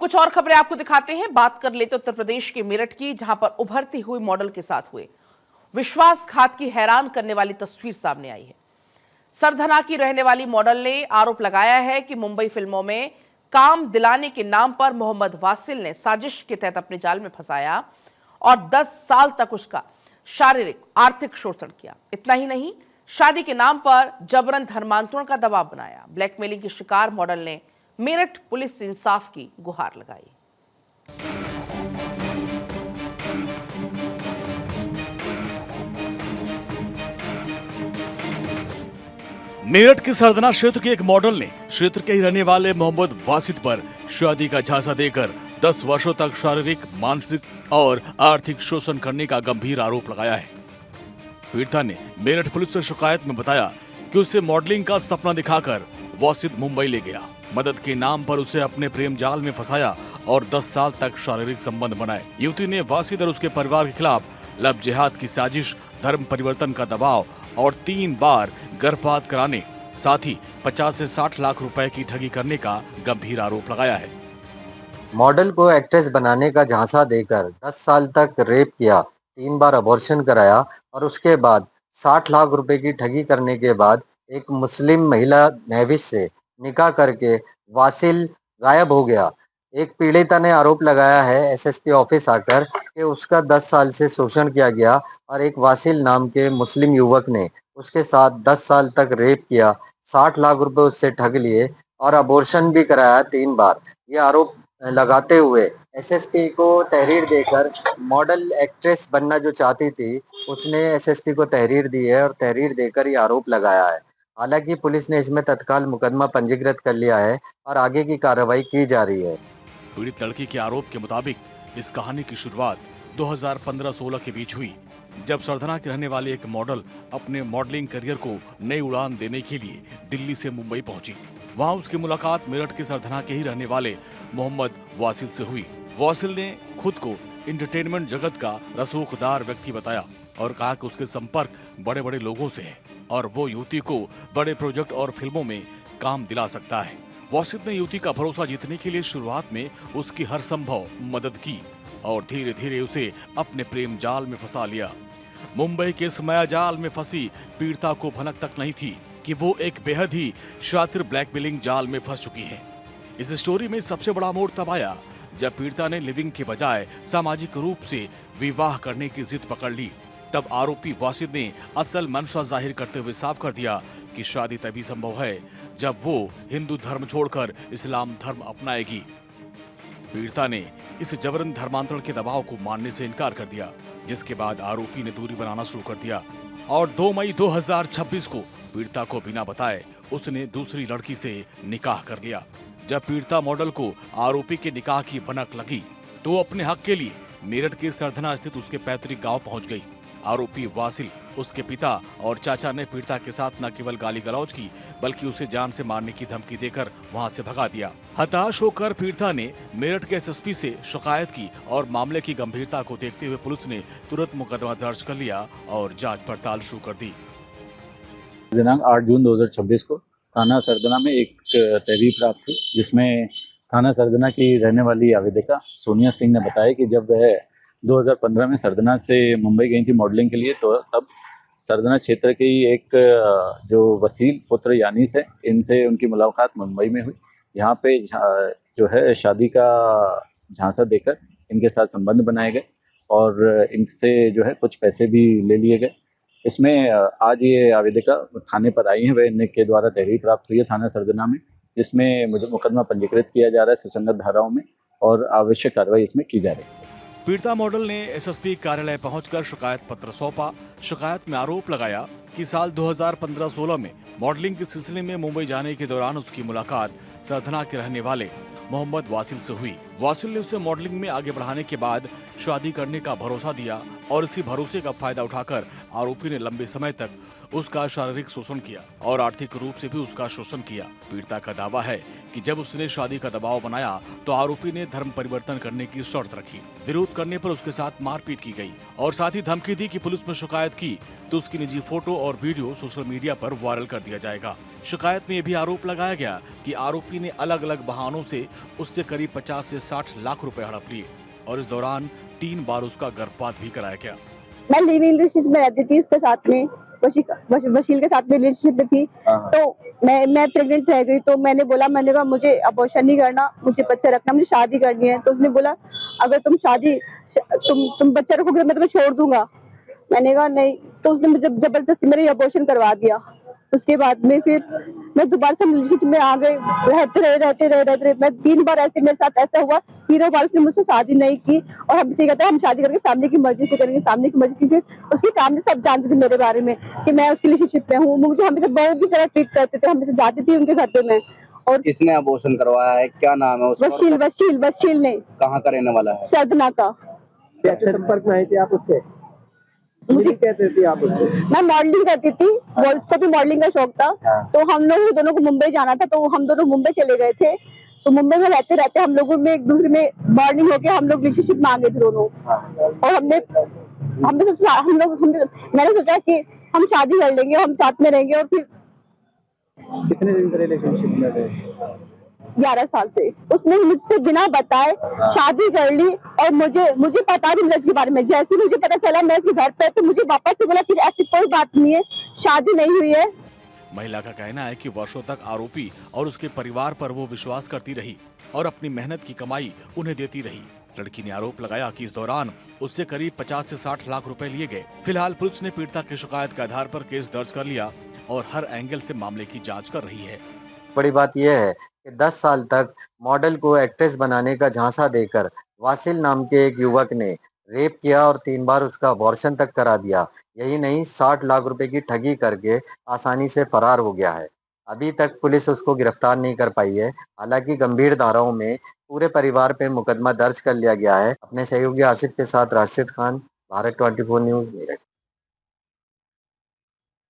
कुछ और खबरें आपको दिखाते हैं। बात कर लेते उत्तर प्रदेश के मेरठ की, जहां पर उभरती हुई मॉडल के साथ हुए विश्वासघात की हैरान करने वाली तस्वीर सामने आई है। सरधना की रहने वाली मॉडल ने आरोप लगाया है कि मुंबई फिल्मों में काम दिलाने के नाम पर मोहम्मद वासिल ने साजिश के तहत अपने जाल में फंसाया और 10 साल तक उसका शारीरिक आर्थिक शोषण किया। इतना ही नहीं, शादी के नाम पर जबरन धर्मांतरण का दबाव बनाया। ब्लैकमेलिंग की शिकार मॉडल ने मेरठ पुलिस से इंसाफ की गुहार लगाई। मेरठ के सरदना क्षेत्र के एक मॉडल ने क्षेत्र के ही रहने वाले मोहम्मद वासिद पर शादी का झांसा देकर 10 वर्षों तक शारीरिक, मानसिक और आर्थिक शोषण करने का गंभीर आरोप लगाया है। पीड़िता ने मेरठ पुलिस से शिकायत में बताया कि उसे मॉडलिंग का सपना दिखाकर वासिद मुंबई ले गया, मदद के नाम पर उसे अपने प्रेम जाल में फंसाया और 10 साल तक शारीरिक संबंध बनाए। युवती ने वासिद और उसके परिवार के खिलाफ लव जिहाद की साजिश, धर्म परिवर्तन का दबाव और 3 बार गर्भपात कराने, साथ ही 50 से 60 लाख रुपए की ठगी करने का गंभीर आरोप लगाया है। मॉडल को एक्ट्रेस बनाने का झांसा देकर 10 साल तक रेप किया, 3 बार अबॉर्शन कराया और उसके बाद 60 लाख रुपए की ठगी करने के बाद एक मुस्लिम महिला नहविश से निकाह करके वासिल गायब हो गया। एक पीड़िता ने आरोप लगाया है एसएसपी ऑफिस आकर कि उसका 10 साल से शोषण किया गया और एक वासिल नाम के मुस्लिम युवक ने उसके साथ 10 साल तक रेप किया, 60 लाख रुपए उससे ठग लिए और अबॉर्शन भी कराया 3 बार। ये आरोप लगाते हुए एसएसपी को तहरीर देकर मॉडल एक्ट्रेस बनना जो चाहती थी, उसने एसएसपी को तहरीर दी है और तहरीर देकर ये आरोप लगाया है। हालांकि पुलिस ने इसमें तत्काल मुकदमा पंजीकृत कर लिया है और आगे की कार्रवाई की जा रही है। पीड़ित लड़की के आरोप के मुताबिक इस कहानी की शुरुआत 2015-16 के बीच हुई, जब सरधना के रहने वाली एक मॉडल अपने मॉडलिंग करियर को नई उड़ान देने के लिए दिल्ली से मुंबई पहुंची। वहां उसकी मुलाकात मेरठ के सरधना के ही रहने वाले मोहम्मद वासिल से हुई। वासिल ने खुद को एंटरटेनमेंट जगत का रसूखदार व्यक्ति बताया और कहा कि उसके संपर्क बड़े बड़े लोगों से है और वो युवती को बड़े प्रोजेक्ट और फिल्मों में काम दिला सकता है। वासिद ने युवती का भरोसा जीतने के लिए शुरुआत में उसकी हर संभव मदद की और धीरे धीरे उसे अपने प्रेम जाल में फंसा लिया। मुंबई के इस माया जाल में फंसी पीड़िता को भनक तक नहीं थी कि वो एक बेहद ही शातिर ब्लैकमेलिंग जाल में फंस चुकी है। इस स्टोरी में सबसे बड़ा मोड़ तब आया जब पीड़िता ने लिविंग के बजाय सामाजिक रूप से विवाह करने की जिद पकड़ ली। तब आरोपी वासिद ने असल मंशा जाहिर करते हुए साफ कर दिया कि शादी तभी संभव है जब वो हिंदू धर्म छोड़कर इस्लाम धर्म अपनाएगी। पीड़िता ने इस जबरन धर्मांतरण के दबाव को मानने से इनकार कर दिया, जिसके बाद आरोपी ने दूरी बनाना शुरू कर दिया और 2 मई 2026 को पीड़िता को बिना बताए उसने दूसरी लड़की से निकाह कर लिया। जब पीड़िता मॉडल को आरोपी के निकाह की भनक लगी तो अपने हक के लिए मेरठ के सरधना स्थित उसके पैतृक गांव पहुंच गई। आरोपी वासिल, उसके पिता और चाचा ने पीड़िता के साथ न केवल गाली गलौज की बल्कि उसे जान से मारने की धमकी देकर वहां से भगा दिया। हताश होकर पीड़िता ने मेरठ के एसएसपी से शिकायत की और मामले की गंभीरता को देखते हुए पुलिस ने तुरंत मुकदमा दर्ज कर लिया और जांच पड़ताल शुरू कर दी। दिनांक 8 जून 2026 को थाना सरदना में एक तहरीर प्राप्त हुई, जिसमें थाना सरदना की रहने वाली आवेदिका सोनिया सिंह ने बताया कि जब वह 2015 में सरदना से मुंबई गई थी मॉडलिंग के लिए, तो तब सरदना क्षेत्र के ही एक जो वसील पुत्र यानीस है, इनसे उनकी मुलाकात मुंबई में हुई। यहाँ पे जो है शादी का झांसा देकर इनके साथ संबंध बनाए गए और इनसे जो है कुछ पैसे भी ले लिए गए। इसमें आज ये आवेदिका थाने पर आई हैं, वह इनके द्वारा तहरीर प्राप्त हुई है थाना सरदना में, जिसमें मुकदमा पंजीकृत किया जा रहा है सुसंगत धाराओं में और आवश्यक कार्रवाई इसमें की जा रही है। पीड़िता मॉडल ने एसएसपी कार्यालय पहुंचकर शिकायत पत्र सौंपा। शिकायत में आरोप लगाया कि साल 2015-16 में मॉडलिंग के सिलसिले में मुंबई जाने के दौरान उसकी मुलाकात सरधना के रहने वाले मोहम्मद वासिल से हुई। वासिल ने उसे मॉडलिंग में आगे बढ़ाने के बाद शादी करने का भरोसा दिया और इसी भरोसे का फायदा उठाकर आरोपी ने लंबे समय तक उसका शारीरिक शोषण किया और आर्थिक रूप से भी उसका शोषण किया। पीड़िता का दावा है कि जब उसने शादी का दबाव बनाया तो आरोपी ने धर्म परिवर्तन करने की शर्त रखी। विरोध करने पर उसके साथ मारपीट की गई और साथ ही धमकी दी कि पुलिस में शिकायत की तो उसकी निजी फोटो और वीडियो सोशल मीडिया पर वायरल कर दिया जाएगा। शिकायत में यह भी आरोप लगाया गया कि आरोपी ने अलग अलग बहानों से उससे करीब 50 से 60 लाख रुपए हड़प लिए और इस दौरान 3 बार उसका गर्भपात भी कराया गया। मैं लिविंग रिलेशनशिप में रहती थी इसके साथ में, वशील के साथ में रिलेशनशिप में थी। तो मैं प्रेग्नेंट रह गई, तो मैंने कहा मुझे अबॉर्शन नहीं करना, मुझे बच्चा रखना, मुझे शादी करनी है। तो उसने बोला अगर तुम बच्चा रखोगे तो मैं तुम्हें छोड़ दूंगा। मैंने कहा नहीं, तो उसने मुझे जबरदस्ती मेरे अबॉर्शन करवा दिया। उसके बाद में फिर मैं दोबारा से रिलेशनशिप में आ गई, रहते रहे। मैं 3 बार ऐसे मेरे साथ ऐसा हुआ, 3 बार उसने मुझसे शादी नहीं की और हमसे कहता है हम शादी करके फैमिली की मर्जी से करेंगे, फैमिली की मर्जी। क्योंकि उसकी फैमिली सब जानती थी मेरे बारे में कि मैं उसकी रिलेशनशिप में हूँ। मुझे हमेशा बहू की तरह ट्रीट करते थे, हमेशा जाती थी उनके घर पे मैं। और किसने अबॉर्शन करवाया है, क्या नाम है उसका? वशील ने। कहाँ का रहने वाला है? सरदना का। कैसे संपर्क में आई थी आप उसके? मुझे कहते थे आप उससे? मैं मॉडलिंग करती थी, वो उसको भी मॉडलिंग का शौक था। तो हम लोग दोनों को मुंबई जाना था, तो हम दोनों मुंबई चले गए थे। तो मुंबई में रहते हम लोगों में एक दूसरे में बॉन्डिंग होके हम लोग रिलेशनशिप में आ गए थे दोनों। और मैंने सोचा कि हम शादी कर लेंगे, हम साथ में रहेंगे। और फिर कितने दिन से रिलेशनशिप में रहे? 11 साल से उसने मुझसे बिना बताए शादी कर ली। और मुझे पता भी नहीं इसके बारे में। जैसे मुझे पता चला मैं उसके घर पे, तो मुझे वापस से बोला कि ऐसी कोई बात नहीं है, शादी नहीं हुई है। महिला का कहना है कि वर्षों तक आरोपी और उसके परिवार पर वो विश्वास करती रही और अपनी मेहनत की कमाई उन्हें देती रही। लड़की ने आरोप लगाया कि इस दौरान उससे करीब 50 से 60 लाख रुपए लिए गए। फिलहाल पुलिस ने पीड़िता की शिकायत के आधार पर केस दर्ज कर लिया और हर एंगल से मामले की जांच कर रही है। बड़ी बात यह है कि 10 साल तक मॉडल को एक्ट्रेस बनाने का झांसा देकर वासिल नाम के एक युवक ने रेप किया और 3 बार उसका अबॉर्शन तक करा दिया। यही नहीं, 60 लाख रुपए की ठगी करके आसानी से फरार हो गया है। अभी तक पुलिस उसको गिरफ्तार नहीं कर पाई है। हालांकि गंभीर धाराओं में पूरे परिवार पे मुकदमा दर्ज कर लिया गया है। अपने सहयोगी आसिफ के साथ राशिद खान, भारत 24 न्यूज, मेरठ।